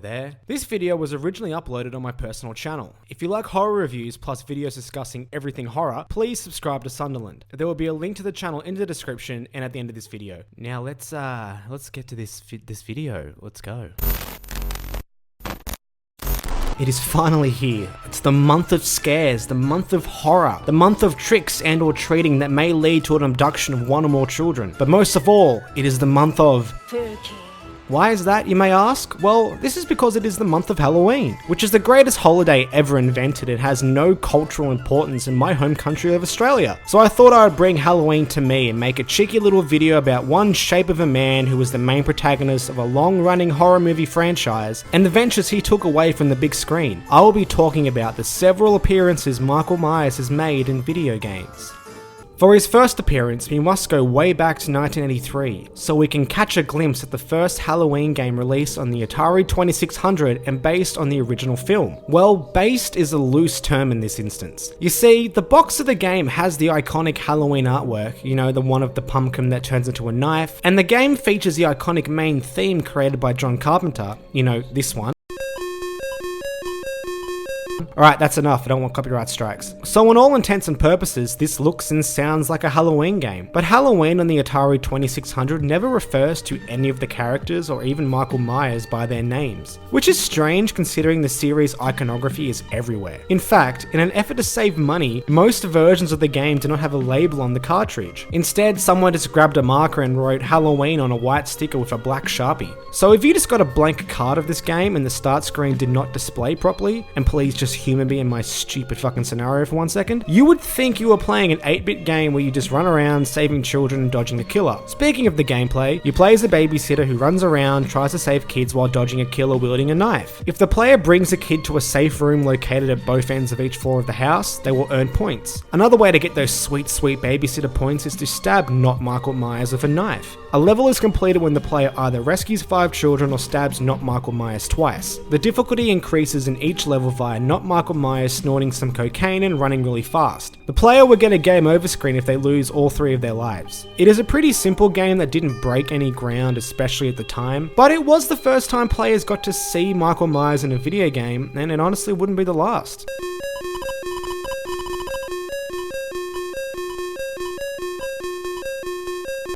there. This video was originally uploaded on my personal channel. If you like horror reviews plus videos discussing everything horror, please subscribe to Sunderland. There will be a link to the channel in the description and at the end of this video. Now let's get to this video. Let's go. It is finally here. It's the month of scares, the month of horror, the month of tricks and or treating that may lead to an abduction of one or more children. But most of all, it is the month of spooky. Why is that, you may ask? Well, this is because it is the month of Halloween, which is the greatest holiday ever invented. It has no cultural importance in my home country of Australia. So I thought I would bring Halloween to me and make a cheeky little video about one shape of a man who was the main protagonist of a long-running horror movie franchise and the ventures he took away from the big screen. I will be talking about the several appearances Michael Myers has made in video games. For his first appearance, we must go way back to 1983, so we can catch a glimpse at the first Halloween game released on the Atari 2600 and based on the original film. Well, based is a loose term in this instance. You see, the box of the game has the iconic Halloween artwork, you know, the one of the pumpkin that turns into a knife, and the game features the iconic main theme created by John Carpenter, you know, this one. Alright, that's enough, I don't want copyright strikes. So on all intents and purposes, this looks and sounds like a Halloween game. But Halloween on the Atari 2600 never refers to any of the characters or even Michael Myers by their names. Which is strange considering the series' iconography is everywhere. In fact, in an effort to save money, most versions of the game do not have a label on the cartridge. Instead, someone just grabbed a marker and wrote Halloween on a white sticker with a black Sharpie. So if you just got a blank card of this game and the start screen did not display properly, and please just humor me in my stupid fucking scenario for 1 second, you would think you were playing an 8-bit game where you just run around saving children and dodging the killer. Speaking of the gameplay, you play as a babysitter who runs around, tries to save kids while dodging a killer wielding a knife. If the player brings a kid to a safe room located at both ends of each floor of the house, they will earn points. Another way to get those sweet babysitter points is to stab not Michael Myers with a knife. A level is completed when the player either rescues 5 children or stabs not Michael Myers twice. The difficulty increases in each level via not Michael Myers snorting some cocaine and running really fast. The player will get a game over screen if they lose all 3 of their lives. It is a pretty simple game that didn't break any ground, especially at the time, but it was the first time players got to see Michael Myers in a video game, and it honestly wouldn't be the last.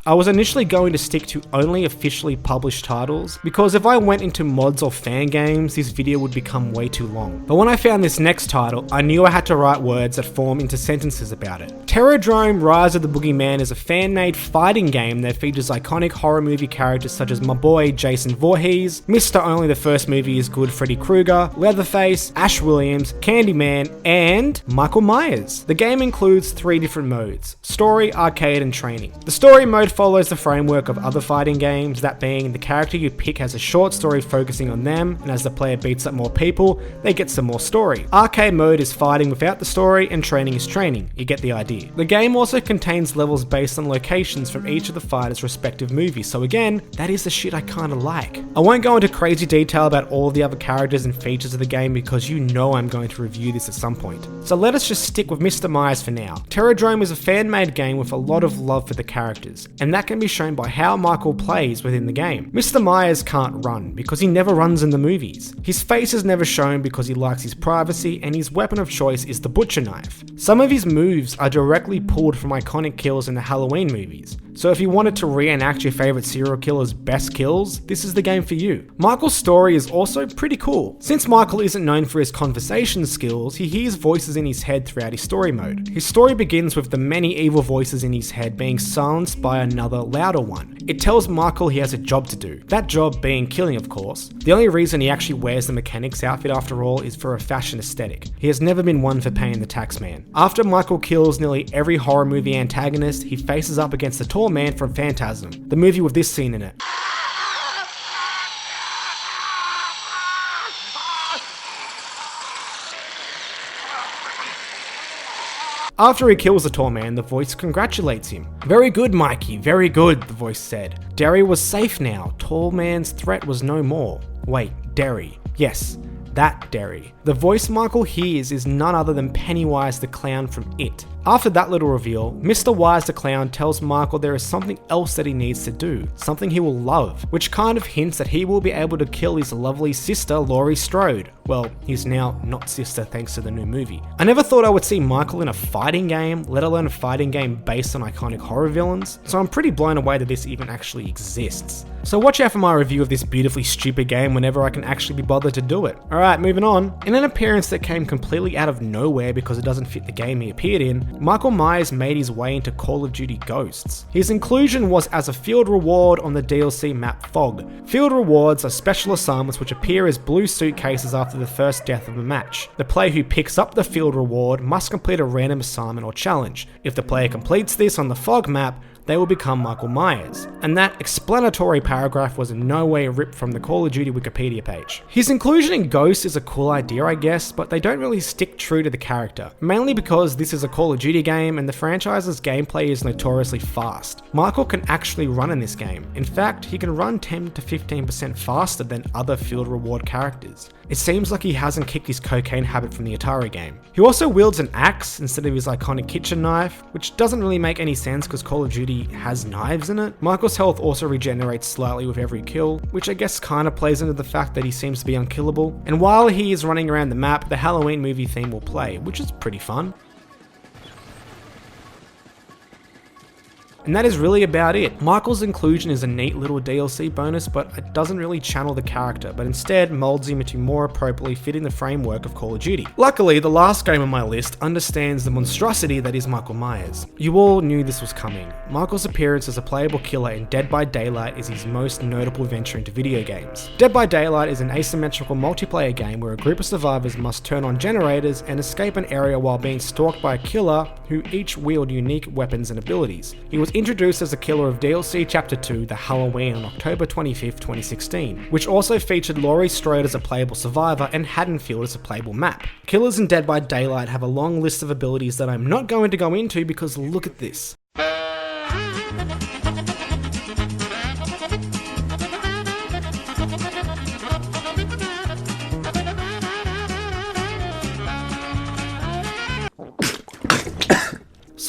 I was initially going to stick to only officially published titles, because if I went into mods or fan games, this video would become way too long. But when I found this next title, I knew I had to write words that form into sentences about it. Terrordrome Rise of the Boogeyman is a fan-made fighting game that features iconic horror movie characters such as my boy Jason Voorhees, Mr. Only the First Movie is Good Freddy Krueger, Leatherface, Ash Williams, Candyman, and Michael Myers. The game includes 3 different modes: story, arcade, and training. The story mode follows the framework of other fighting games, that being the character you pick has a short story focusing on them, and as the player beats up more people, they get some more story. Arcade mode is fighting without the story, and training is training. You get the idea. The game also contains levels based on locations from each of the fighters' respective movies, so again, that is the shit I kinda like. I won't go into crazy detail about all of the other characters and features of the game because you know I'm going to review this at some point. So let us just stick with Mr. Myers for now. Terrordrome is a fan-made game with a lot of love for the characters, and that can be shown by how Michael plays within the game. Mr. Myers can't run because he never runs in the movies. His face is never shown because he likes his privacy, and his weapon of choice is the butcher knife. Some of his moves are directly pulled from iconic kills in the Halloween movies. So if you wanted to reenact your favorite serial killer's best kills, this is the game for you. Michael's story is also pretty cool. Since Michael isn't known for his conversation skills, he hears voices in his head throughout his story mode. His story begins with the many evil voices in his head being silenced by another louder one. It tells Michael he has a job to do. That job being killing, of course. The only reason he actually wears the mechanic's outfit after all is for a fashion aesthetic. He has never been one for paying the tax man. After Michael kills nearly every horror movie antagonist, he faces up against the tall man from Phantasm, the movie with this scene in it. After he kills the tall man, the voice congratulates him. "Very good, Mikey, very good," the voice said. "Derry was safe now. Tall man's threat was no more." Wait, Derry. Yes, that Derry. The voice Michael hears is none other than Pennywise the clown from It. After that little reveal, Mr. Wise the Clown tells Michael there is something else that he needs to do, something he will love, which kind of hints that he will be able to kill his lovely sister Laurie Strode. Well, he's now not sister thanks to the new movie. I never thought I would see Michael in a fighting game, let alone a fighting game based on iconic horror villains, so I'm pretty blown away that this even actually exists. So watch out for my review of this beautifully stupid game whenever I can actually be bothered to do it. Alright, moving on. In an appearance that came completely out of nowhere because it doesn't fit the game he appeared in, Michael Myers made his way into Call of Duty Ghosts. His inclusion was as a field reward on the DLC map Fog. Field rewards are special assignments which appear as blue suitcases after the first death of a match. The player who picks up the field reward must complete a random assignment or challenge. If the player completes this on the Fog map, they will become Michael Myers. And that explanatory paragraph was in no way ripped from the Call of Duty Wikipedia page. His inclusion in Ghost is a cool idea, I guess, but they don't really stick true to the character, mainly because this is a Call of Duty game and the franchise's gameplay is notoriously fast. Michael can actually run in this game. In fact, he can run 10 to 15% faster than other field reward characters. It seems like he hasn't kicked his cocaine habit from the Atari game. He also wields an axe instead of his iconic kitchen knife, which doesn't really make any sense because Call of Duty has knives in it. Michael's health also regenerates slightly with every kill, which I guess kind of plays into the fact that he seems to be unkillable. And while he is running around the map, the Halloween movie theme will play, which is pretty fun. And that is really about it. Michael's inclusion is a neat little DLC bonus, but it doesn't really channel the character, but instead molds him into more appropriately fitting the framework of Call of Duty. Luckily, the last game on my list understands the monstrosity that is Michael Myers. You all knew this was coming. Michael's appearance as a playable killer in Dead by Daylight is his most notable venture into video games. Dead by Daylight is an asymmetrical multiplayer game where a group of survivors must turn on generators and escape an area while being stalked by a killer who each wield unique weapons and abilities. He was introduced as a killer of DLC Chapter 2, The Halloween, on October 25th, 2016, which also featured Laurie Strode as a playable survivor and Haddonfield as a playable map. Killers in Dead by Daylight have a long list of abilities that I'm not going to go into because look at this.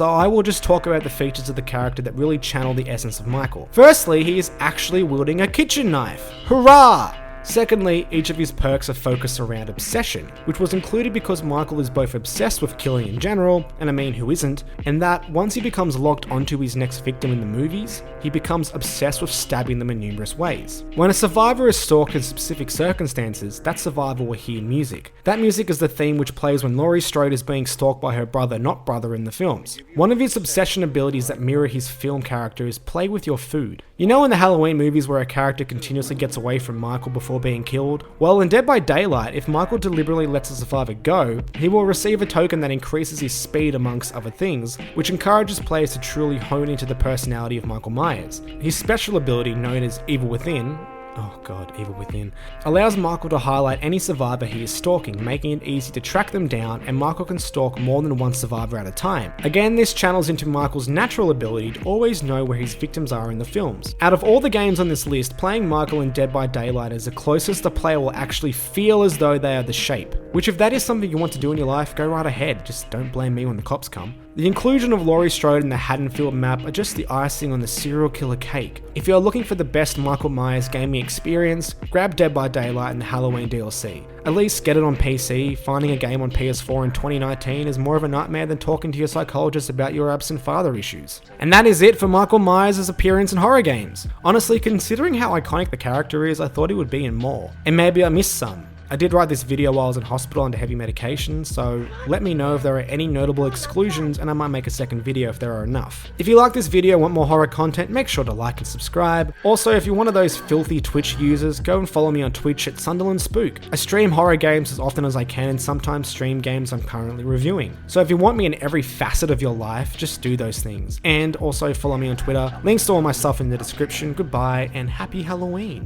So I will just talk about the features of the character that really channel the essence of Michael. Firstly, he is actually wielding a kitchen knife. Hurrah! Secondly, each of his perks are focused around obsession, which was included because Michael is both obsessed with killing in general, and I mean who isn't, and that once he becomes locked onto his next victim in the movies, he becomes obsessed with stabbing them in numerous ways. When a survivor is stalked in specific circumstances, that survivor will hear music. That music is the theme which plays when Laurie Strode is being stalked by her brother, not brother, in the films. One of his obsession abilities that mirror his film character is play with your food. You know in the Halloween movies where a character continuously gets away from Michael before being killed? Well, in Dead by Daylight, if Michael deliberately lets a survivor go, he will receive a token that increases his speed amongst other things, which encourages players to truly hone into the personality of Michael Myers. His special ability, known as Evil Within, Evil Within, allows Michael to highlight any survivor he is stalking, making it easy to track them down, and Michael can stalk more than one survivor at a time. Again, this channels into Michael's natural ability to always know where his victims are in the films. Out of all the games on this list, playing Michael in Dead by Daylight is the closest the player will actually feel as though they are the Shape. Which if that is something you want to do in your life, go right ahead, just don't blame me when the cops come. The inclusion of Laurie Strode in the Haddonfield map are just the icing on the serial killer cake. If you're looking for the best Michael Myers gaming experience, grab Dead by Daylight and the Halloween DLC. At least get it on PC. Finding a game on PS4 in 2019 is more of a nightmare than talking to your psychologist about your absent father issues. And that is it for Michael Myers' appearance in horror games. Honestly, considering how iconic the character is, I thought he would be in more. And maybe I missed some. I did write this video while I was in hospital under heavy medication, so let me know if there are any notable exclusions and I might make a second video if there are enough. If you like this video and want more horror content, make sure to like and subscribe. Also, if you're one of those filthy Twitch users, go and follow me on Twitch at Sunderland Spook. I stream horror games as often as I can and sometimes stream games I'm currently reviewing. So if you want me in every facet of your life, just do those things. And also follow me on Twitter. Links to all my stuff in the description. Goodbye and happy Halloween.